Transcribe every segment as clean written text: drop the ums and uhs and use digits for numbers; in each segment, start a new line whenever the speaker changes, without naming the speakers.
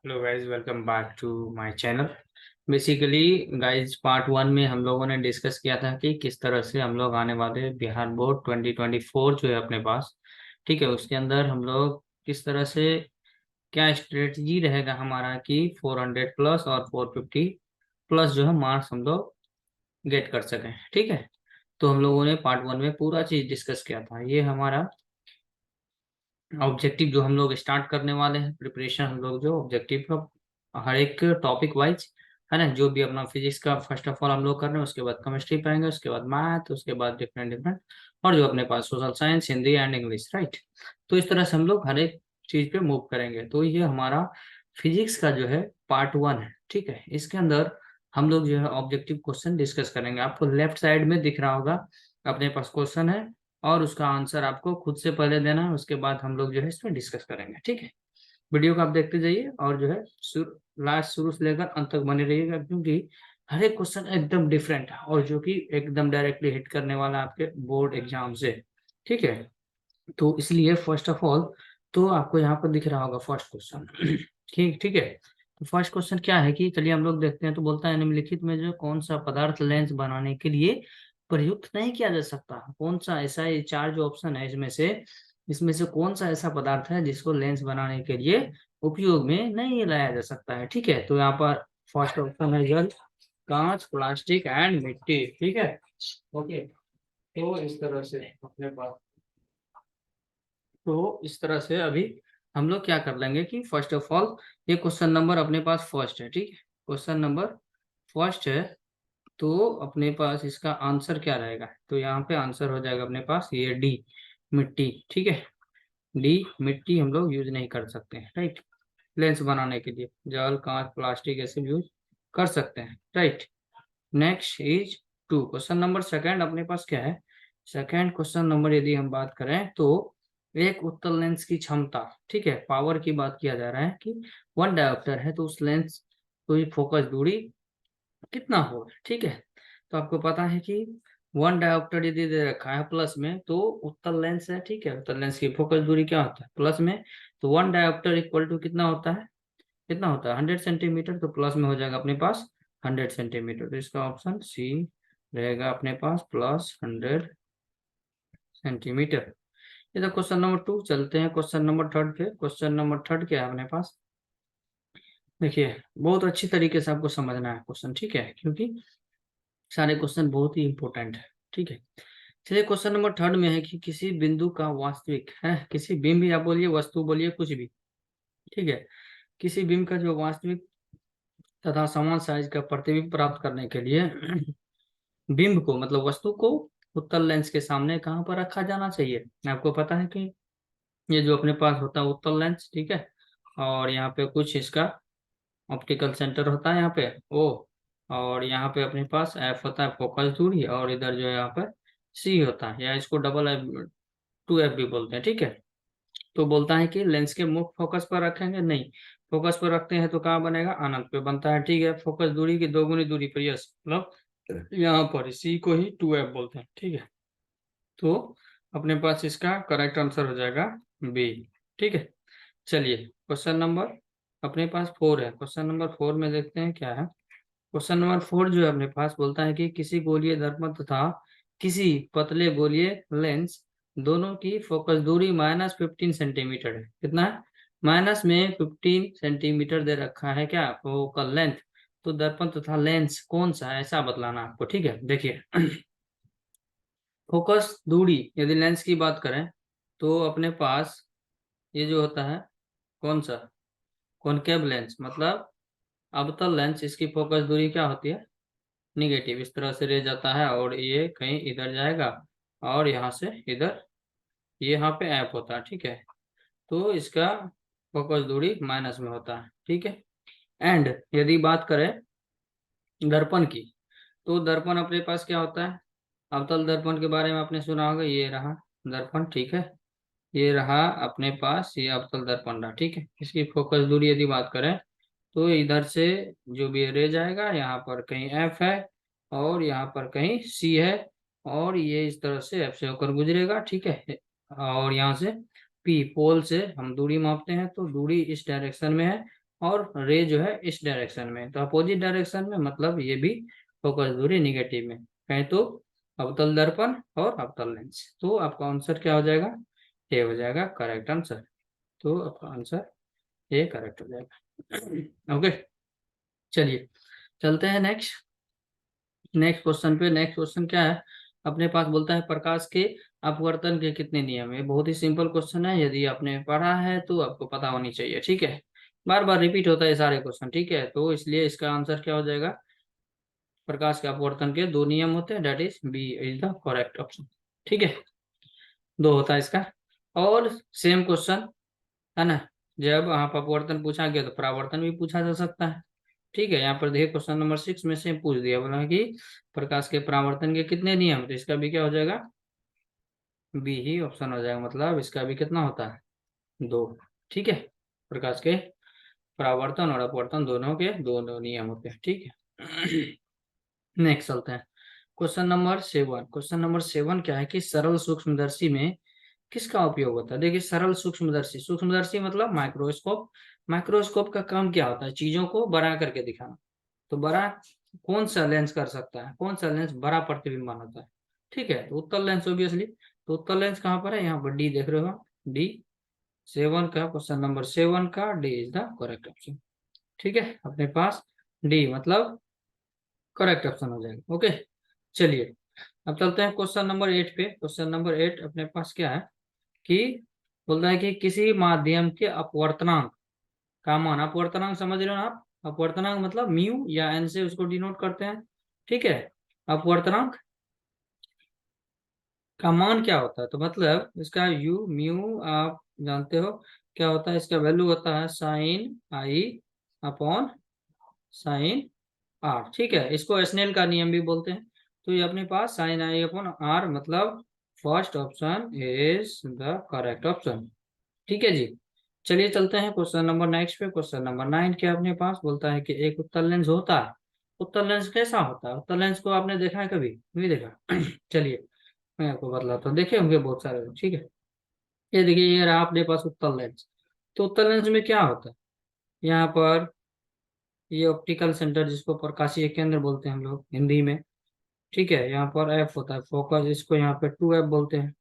Hello guys, welcome back to my channel. Basically guys, part one में हम लोगों ने डिस्कस किया था कि किस तरह से हम लोग आने वाले बिहार बोर्ड 2024 जो है अपने पास, ठीक है, उसके अंदर हम लोग किस तरह से क्या स्ट्रेटजी रहेगा हमारा कि 400 प्लस और 450 प्लस जो है मार्क्स हम लोग गेट कर सकें। ठीक है, तो हम लोगों ने पार्ट वन में पूरा चीज डिस्कस किया था। ये हमारा ऑब्जेक्टिव जो हम लोग स्टार्ट करने वाले हैं, प्रिपरेशन हम लोग जो ऑब्जेक्टिव का हर एक टॉपिक वाइज है ना, जो भी अपना फिजिक्स का फर्स्ट ऑफ ऑल हम लोग कर रहे हैं, उसके बाद केमिस्ट्री पाएंगे, उसके बाद मैथ, उसके बाद डिफरेंट डिफरेंट, और जो अपने पास social science, Hindi and English, right. तो इस तरह से हम लोग हर एक चीज पे मूव करेंगे। तो ये हमारा फिजिक्स का जो है पार्ट वन है। ठीक है, इसके अंदर हम लोग जो है ऑब्जेक्टिव क्वेश्चन डिस्कस करेंगे। आपको लेफ्ट साइड में दिख रहा होगा अपने पास क्वेश्चन है, और उसका आंसर आपको खुद से पहले देना है, उसके बाद हम लोग जो है इसमें डिस्कस करेंगे। ठीक है, वीडियो को आप देखते जाइए और जो है लास्ट शुरू से लेकर अंत तक बने रहिएगा, क्योंकि हर एक क्वेश्चन एकदम डिफरेंट है और जो कि एकदम डायरेक्टली हिट करने वाला है आपके बोर्ड एग्जाम से। ठीक है, तो इसलिए फर्स्ट ऑफ ऑल तो आपको यहाँ पर दिख रहा होगा फर्स्ट क्वेश्चन। ठीक ठीक है, तो फर्स्ट क्वेश्चन क्या है कि चलिए हम लोग देखते हैं। तो बोलता है निम्नलिखित में जो कौन सा पदार्थ लेंस बनाने के लिए प्रयुक्त नहीं किया जा सकता। कौन सा ऐसा, ये चार जो ऑप्शन है इसमें से कौन सा ऐसा पदार्थ है जिसको लेंस बनाने के लिए उपयोग में नहीं लाया जा सकता है। ठीक है, तो यहाँ पर फर्स्ट ऑप्शन है जल, कांच, प्लास्टिक एंड मिट्टी। ठीक है, ओके। तो इस तरह से अपने पास, तो इस तरह से अभी हम लोग क्या कर लेंगे कि फर्स्ट ऑफ ऑल ये क्वेश्चन नंबर अपने पास फर्स्ट है। ठीक है, क्वेश्चन नंबर फर्स्ट है, तो अपने पास इसका आंसर क्या रहेगा। तो यहाँ पे आंसर हो जाएगा अपने पास ये डी, मिट्टी। ठीक है, डी मिट्टी हम लोग यूज नहीं कर सकते हैं, राइट। लेंस बनाने के लिए जल, कांच, प्लास्टिक ऐसे यूज कर सकते हैं, right. Next is two, question number second अपने पास क्या है। सेकंड क्वेश्चन नंबर यदि हम बात करें तो एक उत्तल लेंस की क्षमता, ठीक है, पावर की बात किया जा रहा है कि वन डायोप्टर है, तो उस लेंस तो फोकस दूरी कितना हो। ठीक है, तो आपको पता है कि वन डायोप्टर यदि दे रखा है प्लस में, तो उत्तल लेंस है। ठीक है, उत्तल लेंस की फोकस दूरी क्या होता है प्लस में, तो वन डायोप्टर इक्वल टू कितना होता है, कितना होता है 100 सेंटीमीटर, तो प्लस में हो जाएगा अपने पास 100 सेंटीमीटर। तो इसका ऑप्शन सी रहेगा अपने पास +100 सेंटीमीटर। ये तो क्वेश्चन नंबर टू। चलते हैं क्वेश्चन नंबर थर्ड पे। क्वेश्चन नंबर थर्ड क्या है अपने पास, देखिए बहुत अच्छी तरीके से आपको समझना है क्वेश्चन, ठीक है, क्योंकि सारे क्वेश्चन बहुत ही इंपॉर्टेंट है। ठीक है, चलिए क्वेश्चन नंबर थर्ड में है कि किसी बिंदु का वास्तविक है, किसी बिंब या बोलिए वस्तु बोलिए कुछ भी, ठीक है, किसी बिंब का जो वास्तविक तथा समान साइज का प्रतिबिंब प्राप्त करने के लिए बिंब को मतलब वस्तु को उत्तल लेंस के सामने कहाँ पर रखा जाना चाहिए। आपको पता है कि ये जो अपने पास होता है उत्तल लेंस, ठीक है, और यहाँ पे कुछ इसका ऑप्टिकल सेंटर होता है यहाँ पे ओ, और यहाँ पे अपने पास एफ होता है फोकस दूरी, और इधर जो है यहाँ पे सी होता है, या इसको डबल एफ, 2F भी बोलते हैं। ठीक है, तो बोलता है कि लेंस के मुख्य फोकस पर रखेंगे, नहीं, फोकस पर रखते हैं तो कहाँ बनेगा, अनंत पे बनता है। ठीक है, फोकस दूरी की दोगुनी दूरी पर, यस, मतलब यहाँ पर सी को ही 2F बोलते हैं। ठीक है, तो अपने पास इसका करेक्ट आंसर हो जाएगा बी। ठीक है, चलिए क्वेश्चन नंबर अपने पास फोर है। क्वेश्चन नंबर फोर में देखते हैं क्या है। क्वेश्चन नंबर फोर जो है अपने पास बोलता है कि किसी गोलीय दर्पण तथा किसी पतले गोलीय लेंस दोनों की फोकस दूरी -15 सेंटीमीटर है। कितना है, माइनस में 15 सेंटीमीटर दे रखा है क्या फोकल लेंथ। तो दर्पण तथा लेंस कौन सा है ऐसा बतलाना आपको। ठीक है, देखिए फोकस दूरी यदि लेंस की बात करें तो अपने पास ये जो होता है कौन सा, कॉनकेव लेंस मतलब अवतल लेंस, इसकी फोकस दूरी क्या होती है, निगेटिव। इस तरह से रह जाता है और ये कहीं इधर जाएगा और यहाँ से इधर, ये यहाँ पे ऐप होता है। ठीक है, तो इसका फोकस दूरी माइनस में होता है। ठीक है, एंड यदि बात करें दर्पण की, तो दर्पण अपने पास क्या होता है, अवतल दर्पण के बारे में आपने सुना होगा, ये रहा दर्पण। ठीक है, ये रहा अपने पास, ये अवतल दर्पण रहा। ठीक है, इसकी फोकस दूरी यदि बात करें तो इधर से जो भी रह जाएगा, यहाँ पर कहीं एफ है और यहाँ पर कहीं सी है, और ये इस तरह से एफ से होकर गुजरेगा। ठीक है, और यहाँ से पी पोल से हम दूरी मापते हैं, तो दूरी इस डायरेक्शन में है और रे जो है इस डायरेक्शन में, तो अपोजिट डायरेक्शन में मतलब ये भी फोकस दूरी निगेटिव में, कहें तो अवतल दर्पण और अवतल लेंस। तो आपका आंसर क्या हो जाएगा, ये हो जाएगा करेक्ट आंसर। तो आपका आंसर ये करेक्ट हो जाएगा। ओके, चलिए चलते हैं नेक्स्ट क्वेश्चन पे। नेक्स्ट क्वेश्चन क्या है अपने पास, बोलता है प्रकाश के अपवर्तन के कितने नियम है। बहुत ही सिंपल क्वेश्चन है, यदि आपने पढ़ा है तो आपको पता होनी चाहिए, ठीक है। बार बार रिपीट होता है सारे क्वेश्चन, ठीक है, तो इसलिए इसका आंसर क्या हो जाएगा, प्रकाश के अपवर्तन के दो नियम होते हैं, that is B is the correct option, ठीक है। दो होता है इसका। और सेम क्वेश्चन है ना, जब आप अपवर्तन पूछा गया तो परावर्तन भी पूछा जा सकता है, ठीक है। यहाँ पर देखिए क्वेश्चन नंबर 6 में से पूछ दिया, बोला कि प्रकाश के परावर्तन के कितने नियम, तो इसका भी क्या हो जाएगा, बी ही ऑप्शन हो जाएगा, मतलब इसका भी कितना होता है, दो, ठीक है। प्रकाश के परावर्तन और अपवर्तन दोनों के दो दो नियम होते हैं, ठीक है। नेक्स्ट चलते हैं क्वेश्चन नंबर 7। क्वेश्चन नंबर 7 क्या है कि सरल सूक्ष्मदर्शी में किसका उपयोग होता है। देखिए सरल सूक्ष्मदर्शी, सूक्ष्मदर्शी मतलब माइक्रोस्कोप। माइक्रोस्कोप का काम क्या होता है, चीजों को बड़ा करके दिखाना। तो बड़ा कौन सा लेंस कर सकता है, कौन सा लेंस बड़ा प्रतिबिंब होता है, ठीक है, तो उत्तल लेंस ऑब्वियसली। तो उत्तल लेंस कहाँ पर है, यहाँ पर डी देख रहे हो, डी 7 का, क्वेश्चन नंबर 7 का D is the correct option, ठीक है। अपने पास डी मतलब करेक्ट ऑप्शन हो जाएगा। ओके, चलिए अब चलते हैं क्वेश्चन नंबर 8 पे। क्वेश्चन नंबर 8 अपने पास क्या है कि बोलता है कि किसी माध्यम के अपवर्तनांक का मान, अपवर्तनांक समझ रहे हो ना आप, अपवर्तनांक मतलब म्यू या एन से उसको डिनोट करते हैं, ठीक है। अपवर्तनांक का मान क्या होता है, तो मतलब इसका यू म्यू आप जानते हो क्या होता है, इसका वैल्यू होता है sine I upon sine R, ठीक है। इसको स्नेल का नियम भी बोलते हैं। तो ये अपने पास साइन आई अपॉन आर, मतलब first option is the correct option, ठीक है जी। चलिए चलते हैं क्वेश्चन नंबर नेक्स्ट पे। क्वेश्चन नंबर 9 क्या अपने पास, बोलता है कि एक उत्तल लेंस होता है। उत्तल लेंस कैसा होता है, उत्तल लेंस को आपने देखा है कभी, नहीं देखा। चलिए मैं आपको बतलाता हूँ, देखे होंगे बहुत सारे लोग, ठीक है। ये देखिए ये रहा अपने पास उत्तल लेंस। तो उत्तल लेंस में क्या होता है, यहाँ पर ये ऑप्टिकल सेंटर, जिसको प्रकाशीय केंद्र बोलते हैं हम लोग हिंदी में, ठीक है। यहाँ पर एफ होता है फोकस, इसको यहाँ पे 2F बोलते हैं,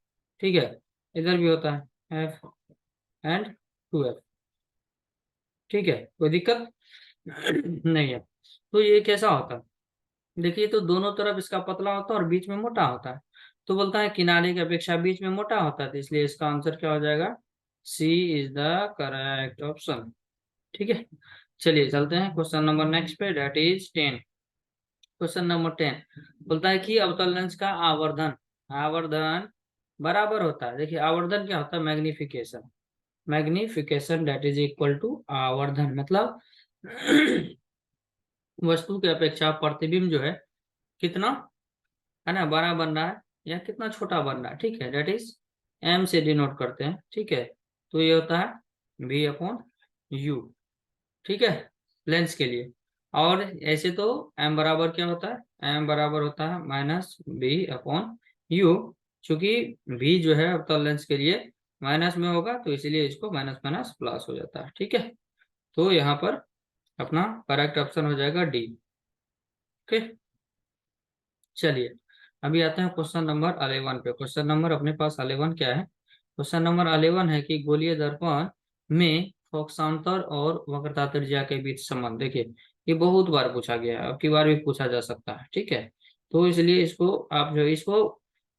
ठीक है। इधर भी होता है एफ एंड 2F, ठीक है, कोई दिक्कत नहीं है। तो ये कैसा होता है, देखिए तो दोनों तरफ इसका पतला होता है और बीच में मोटा होता है। तो बोलता है किनारे की अपेक्षा बीच में मोटा होता है, तो इसलिए इसका आंसर क्या हो जाएगा, सी इज द करेक्ट ऑप्शन, ठीक है। चलिए चलते हैं क्वेश्चन नंबर नेक्स्ट पे, डेट इज 10। क्वेश्चन नंबर 10 बोलता है कि अवतल लेंस का आवर्धन, आवर्धन बराबर होता है। देखिए आवर्धन क्या होता है, magnification, magnification that is equal to आवर्धन, मतलब वस्तु की अपेक्षा प्रतिबिंब जो है कितना, है ना, बड़ा बन रहा है या कितना छोटा बन रहा है, ठीक है, डेट इज एम से डिनोट करते हैं, ठीक है। तो ये होता है वी अपॉन यू, ठीक है, लेंस के लिए। और ऐसे तो एम बराबर क्या होता है, एम बराबर होता है माइनस बी अपॉन यू, चूंकि भी जो है अवतल लेंस के लिए माइनस में होगा, तो इसीलिए इसको माइनस माइनस प्लस हो जाता है, ठीक है। तो यहाँ पर अपना करेक्ट ऑप्शन हो जाएगा डी, ओके। चलिए अभी आते हैं क्वेश्चन नंबर 11 पे। क्वेश्चन नंबर अपने पास 11 क्या है, क्वेश्चन नंबर 11 है कि गोलीय दर्पण में फोकसांतर और वक्रता त्रिज्या के बीच संबंध। देखिए ये बहुत बार पूछा गया है, अब की बार भी पूछा जा सकता है, ठीक है। तो इसलिए इसको आप जो इसको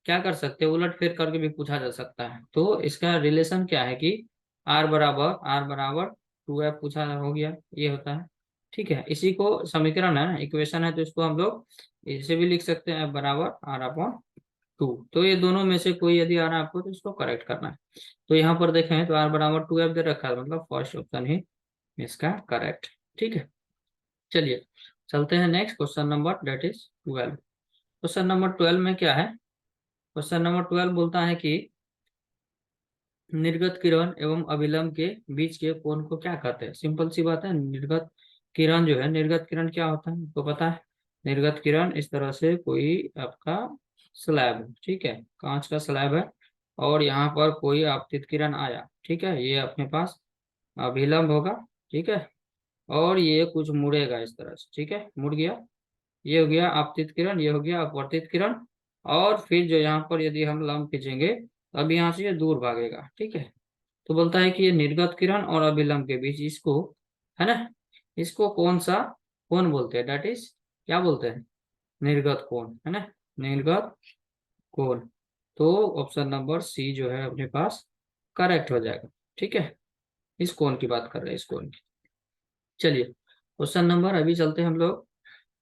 क्या कर सकते हैं, उलट फेर करके भी पूछा जा सकता है। तो इसका रिलेशन क्या है कि आर बराबर 2F पूछा हो गया, ये होता है, ठीक है। इसी को समीकरण है ना, इक्वेशन है, तो इसको हम लोग इसे भी लिख सकते हैं F बराबर आर अपॉन 2। तो ये दोनों में से कोई यदि आ रहा है आपको तो इसको करेक्ट करना है। तो यहाँ पर देखें तो आर बराबर 2F दे रखा है, मतलब फर्स्ट ऑप्शन ही इसका करेक्ट, ठीक है। चलिए चलते हैं next question number that is 12। Question number 12 में क्या है, क्वेश्चन नंबर 12 बोलता है कि निर्गत किरण एवं अभिलंब के बीच के कोण को क्या कहते हैं। सिंपल सी बात है, निर्गत किरण जो है, निर्गत किरण क्या होता है आपको पता है। निर्गत किरण इस तरह से कोई आपका स्लैब है, ठीक है, कांच का स्लैब है, और यहाँ पर कोई आपतित किरण आया, ठीक है, ये अपने पास अभिलंब होगा, ठीक है। और ये कुछ मुड़ेगा इस तरह से, ठीक है, मुड़ गया। ये हो गया आपतित किरण, ये हो गया अपवर्तित किरण। और फिर जो यहाँ पर यदि हम लंब खींचेंगे तो अब यहाँ से ये दूर भागेगा, ठीक है। तो बोलता है कि ये निर्गत किरण और अभिलंब के बीच इसको, है ना, इसको कौन सा कोण बोलते हैं, डेट इज क्या बोलते हैं, निर्गत कोण, है ना, निर्गत कोण। तो ऑप्शन नंबर सी जो है अपने पास करेक्ट हो जाएगा, ठीक है। इस कोण की बात कर रहे हैं, इस कोण की। चलिए क्वेश्चन नंबर, अभी चलते हैं हम लोग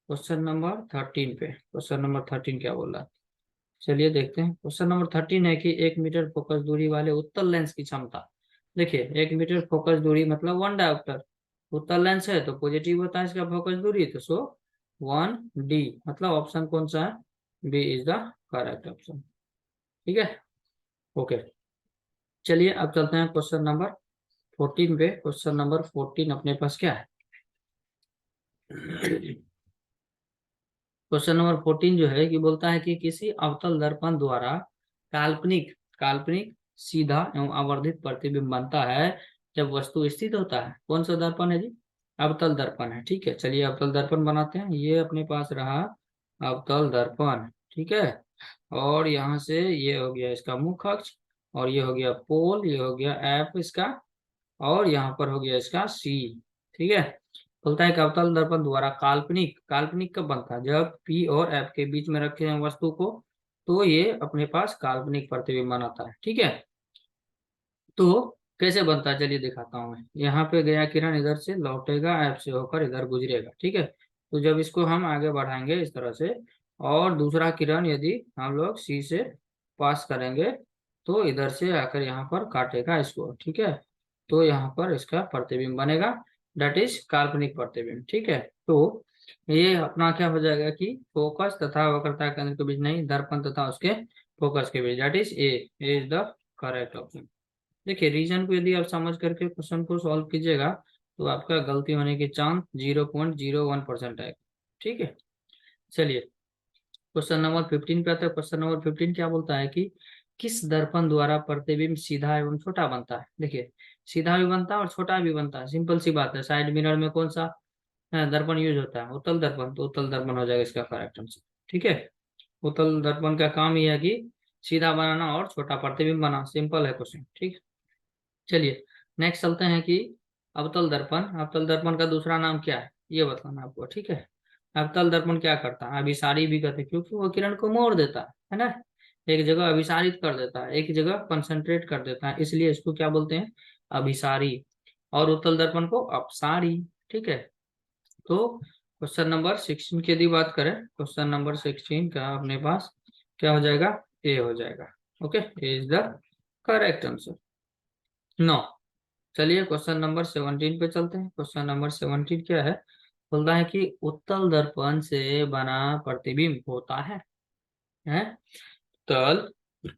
क्वेश्चन नंबर 13 पे। क्वेश्चन नंबर 13 क्या बोल रहा है, चलिए देखते हैं। क्वेश्चन नंबर 13 है कि 1 मीटर फोकस दूरी वाले उत्तल लेंस की क्षमता। देखिए 1 मीटर फोकस दूरी मतलब 1 डायोप्टर। उत्तल लेंस है तो पॉजिटिव होता है इसका फोकस दूरी, तो सो 1D, मतलब ऑप्शन कौन सा है, B is the correct option, ठीक है। ओके, चलिए अब चलते हैं क्वेश्चन नंबर 14 पे। क्वेश्चन नंबर 14 अपने पास क्या है, क्वेश्चन नंबर 14 जो है कि बोलता है कि किसी अवतल दर्पण द्वारा काल्पनिक काल्पनिक सीधा एवं आवर्धित प्रतिबिंब बनता है जब वस्तु स्थित होता है। कौन सा दर्पण है जी, अवतल दर्पण है, ठीक है। चलिए अवतल दर्पण बनाते हैं। ये अपने पास रहा अवतल दर्पण, ठीक है। और यहाँ से ये हो गया इसका मुख्य अक्ष, और ये हो गया पोल, ये हो गया एफ इसका, और यहाँ पर हो गया इसका सी, ठीक है। बोलता है कि अवतल दर्पण द्वारा काल्पनिक काल्पनिक कब बनता है, जब पी और एफ के बीच में रखे हैं वस्तु को, तो ये अपने पास काल्पनिक प्रतिबिंब बनाता है, ठीक है। तो कैसे बनता है चलिए दिखाता हूँ मैं। यहाँ पे गया किरण, इधर से लौटेगा, एफ से होकर इधर गुजरेगा, ठीक है। तो जब इसको हम आगे बढ़ाएंगे इस तरह से, और दूसरा किरण यदि हम लोग सी से पास करेंगे तो इधर से आकर यहाँ पर काटेगा इसको, ठीक है। तो यहाँ पर इसका प्रतिबिंब बनेगा, डेट इज काल्पनिक प्रतिबिंब, ठीक है। तो ये अपना क्या हो जाएगा कि फोकस तथा वक्रता केंद्र के बीच नहीं, दर्पण तथा उसके फोकस के बीच, that is A is the correct option. देखिए रीजन को यदि आप समझ करके क्वेश्चन को सॉल्व कीजिएगा तो आपका गलती होने के चांस 0.01% आएगा, ठीक है। चलिए क्वेश्चन नंबर 15 पे आता है। क्वेश्चन नंबर 15 क्या बोलता है कि किस दर्पण द्वारा प्रतिबिंब सीधा एवं छोटा बनता है। देखिए सीधा भी बनता है और छोटा भी बनता है, सिंपल सी बात है। साइड मिरर में कौन सा दर्पण यूज होता है, उत्तल दर्पण, तो उत्तल दर्पण हो जाएगा इसका करेक्ट आंसर, ठीक है। उत्तल दर्पण का काम यह है कि सीधा बनाना और छोटा प्रतिबिंब बनाना, सिंपल है क्वेश्चन, ठीक है। चलिए नेक्स्ट चलते हैं कि अवतल दर्पण, अवतल दर्पण का दूसरा नाम क्या है ये बताना आपको, ठीक है। अवतल दर्पण क्या करता है, अभिसारी भी कहते हैं क्योंकि वो किरण को मोड़ देता है ना, एक जगह अभिसारित कर देता है, एक जगह कंसंट्रेट कर देता है, इसलिए इसको क्या बोलते हैं, अभिसारी। और उत्तल दर्पण को अपसारी, ठीक है। तो क्वेश्चन नंबर 16 की यदि बात करें, क्वेश्चन नंबर 16 का अपने पास क्या हो जाएगा, ए हो जाएगा, okay, A is the correct answer. No, चलिए क्वेश्चन नंबर 17 पे चलते हैं। क्वेश्चन नंबर 17 क्या है, बोलता है कि उत्तल दर्पण से बना प्रतिबिंब होता है? उत्तल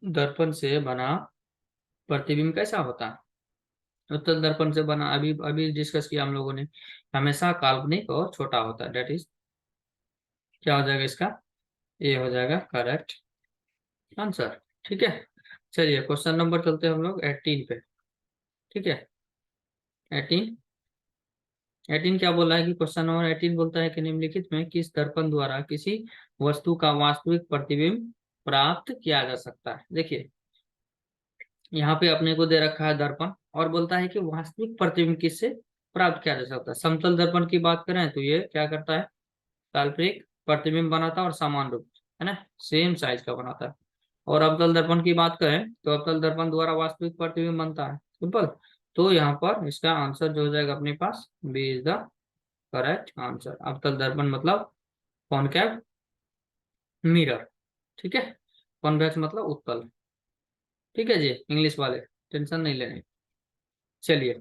दर्पण से बना प्रतिबिंब कैसा होता है, उत्तल दर्पण से बना, अभी अभी डिस्कस किया हम लोगों ने, हमेशा काल्पनिक और छोटा होता है, डेट इज क्या हो जाएगा इसका, ये हो जाएगा करेक्ट आंसर, ठीक है। चलिए क्वेश्चन नंबर चलते हैं हम लोग 18 पे, ठीक है। 18 18 क्या बोला है कि क्वेश्चन नंबर 18 बोलता है कि निम्नलिखित में किस दर्पण द्वारा किसी वस्तु का वास्तविक प्रतिबिंब प्राप्त किया जा सकता है। देखिए यहाँ पे अपने को दे रखा है दर्पण, और बोलता है कि वास्तविक प्रतिबिंब किससे प्राप्त किया जा सकता है। समतल दर्पण की बात करें तो ये क्या करता है, काल्पनिक प्रतिबिंब बनाता है और समान रूप, है ना, सेम साइज का बनाता है। और अवतल दर्पण की बात करें तो अवतल दर्पण द्वारा वास्तविक प्रतिबिंब बनता है, सिंपल। तो यहाँ पर इसका आंसर जो हो जाएगा अपने पास, B is the correct answer. अवतल दर्पण मतलब कॉनकेव मिरर, ठीक है। कॉन्वेक्स मतलब उत्तल, ठीक है जी, इंग्लिश वाले टेंशन नहीं लेने। चलिए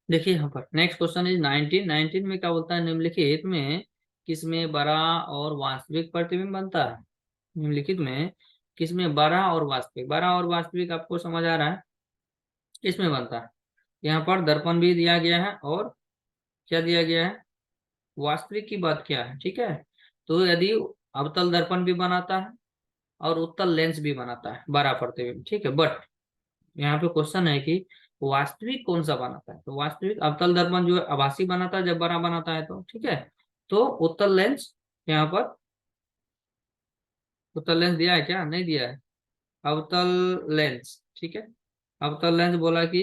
देखिए यहाँ पर नेक्स्ट क्वेश्चन इज 19। 19 में क्या बोलता है, निम्नलिखित में किसमें बड़ा और वास्तविक प्रतिबिंब बनता है। निम्नलिखित में किसमें बड़ा और वास्तविक आपको समझ आ रहा है, इसमें बनता है। यहाँ पर दर्पण भी दिया गया है और क्या दिया गया है, वास्तविक की बात क्या है, ठीक है। तो यदि अवतल दर्पण भी बनाता है और उत्तल लेंस भी बनाता है बड़ा प्रतिबिंब, ठीक है। बट यहाँ पे क्वेश्चन है कि वास्तविक कौन सा बनाता है? तो वास्तविक अवतल दर्पण जो है आभासी बनाता है जब बड़ा बनाता है, तो ठीक है। तो उत्तल लेंस, यहाँ पर उत्तल लेंस दिया है क्या? नहीं दिया है। अवतल लेंस, ठीक है। अवतल लेंस बोला कि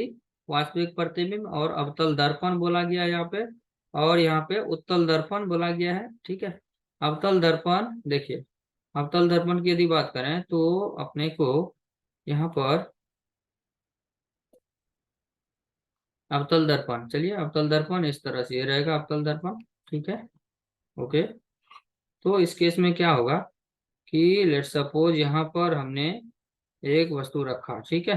वास्तविक प्रतिबिंब, और अवतल दर्पण बोला गया यहाँ पे, और यहाँ पे उत्तल दर्पण बोला गया है, ठीक है। अवतल दर्पण देखिए, अवतल दर्पण की यदि बात करें तो अपने को यहाँ पर अवतल दर्पण, चलिए अवतल दर्पण इस तरह से ये रहेगा अवतल दर्पण, ठीक है। ओके, तो इस केस में क्या होगा कि लेट सपोज यहाँ पर हमने एक वस्तु रखा, ठीक है।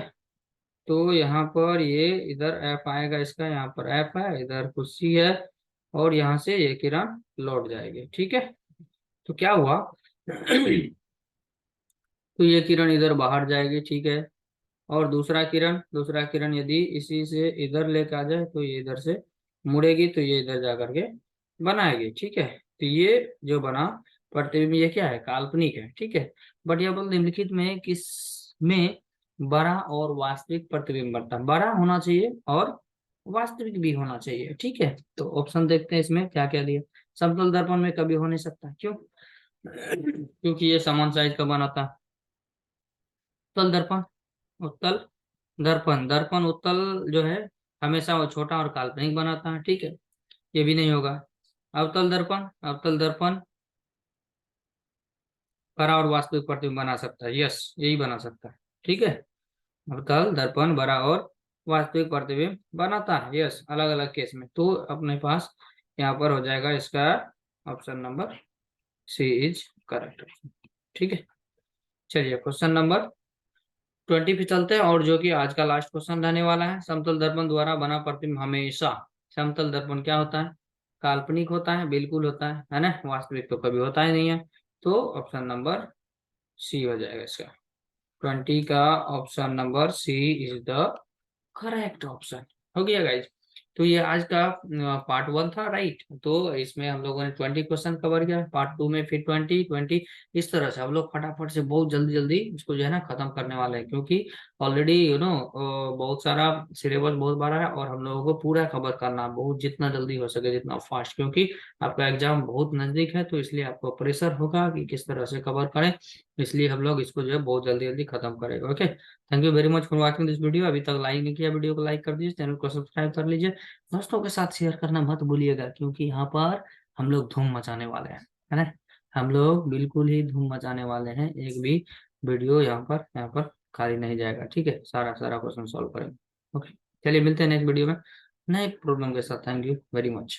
तो यहाँ पर ये इधर एफ आएगा, इसका यहाँ पर एफ है, इधर कुछ सी है, और यहाँ से ये किरण लौट जाएगी, ठीक है। तो क्या हुआ तो ये किरण इधर बाहर जाएगी, ठीक है। और दूसरा किरण यदि इसी से इधर लेके आ जाए तो ये इधर से मुड़ेगी, तो ये इधर जा करके बनाएगी, ठीक है। तो ये जो बना प्रतिबिंब, ये क्या है? काल्पनिक है, ठीक है। बट यह बोल निम्नलिखित में किस में बड़ा और वास्तविक प्रतिबिंब बनता है? बड़ा होना चाहिए और वास्तविक भी होना चाहिए, ठीक है। तो ऑप्शन देखते हैं इसमें क्या क्या दिया। समतल दर्पण में कभी हो नहीं सकता, क्यों? क्योंकि ये समान साइज का बना था। उत्तल दर्पण, उत्तल दर्पण, दर्पण उत्तल जो है हमेशा वो छोटा और काल्पनिक बनाता है, ठीक है। ये भी नहीं होगा। अवतल दर्पण, अवतल दर्पण बड़ा और वास्तविक प्रतिबिंब बना सकता है, यस यही बना सकता है, ठीक है। अवतल दर्पण बड़ा और वास्तविक प्रतिबिंब बनाता है, यस, अलग अलग केस में। तो अपने पास यहाँ पर हो जाएगा इसका option number C is correct, ठीक है। चलिए क्वेश्चन नंबर 20 पे चलते हैं, और जो कि आज का लास्ट क्वेश्चन रहने वाला है। समतल दर्पण द्वारा बना प्रतिबिंब हमेशा, समतल दर्पण क्या होता है? काल्पनिक होता है, बिल्कुल होता है ना, वास्तविक तो कभी होता ही नहीं है। तो ऑप्शन नंबर सी हो जाएगा इसका। 20 का option number C is the correct option. हो गया गाइज। तो ये आज का पार्ट 1 था, राइट। तो इसमें हम लोगों ने 20 क्वेश्चन कवर किया, पार्ट 2 में फिर 20 20, इस तरह से हम लोग फटाफट से बहुत जल्दी जल्दी इसको जो है ना खत्म करने वाले हैं, क्योंकि ऑलरेडी बहुत सारा सिलेबस बहुत बड़ा है, और हम लोगों को पूरा कवर करना है, बहुत जितना जल्दी हो सके जितना फास्ट, क्योंकि आपका एग्जाम बहुत नजदीक है, तो इसलिए आपको प्रेशर होगा कि किस तरह से कवर करें। इसलिए हम लोग इसको जो है बहुत जल्दी जल्दी खत्म करेंगे। Okay, thank you very much for watching this video. अभी तक लाइक नहीं किया वीडियो को लाइक कर दीजिए, चैनल को सब्सक्राइब कर लीजिए, दोस्तों के साथ शेयर करना मत भूलिएगा, क्योंकि यहाँ पर हम लोग धूम मचाने वाले हैं, है ना। हम लोग बिल्कुल ही धूम मचाने वाले हैं, एक भी वीडियो यहाँ पर खाली नहीं जाएगा, ठीक है। सारा सारा क्वेश्चन सॉल्व करेंगे। ओके, चलिए मिलते हैं नेक्स्ट वीडियो में नए प्रॉब्लम के साथ। Thank you very much.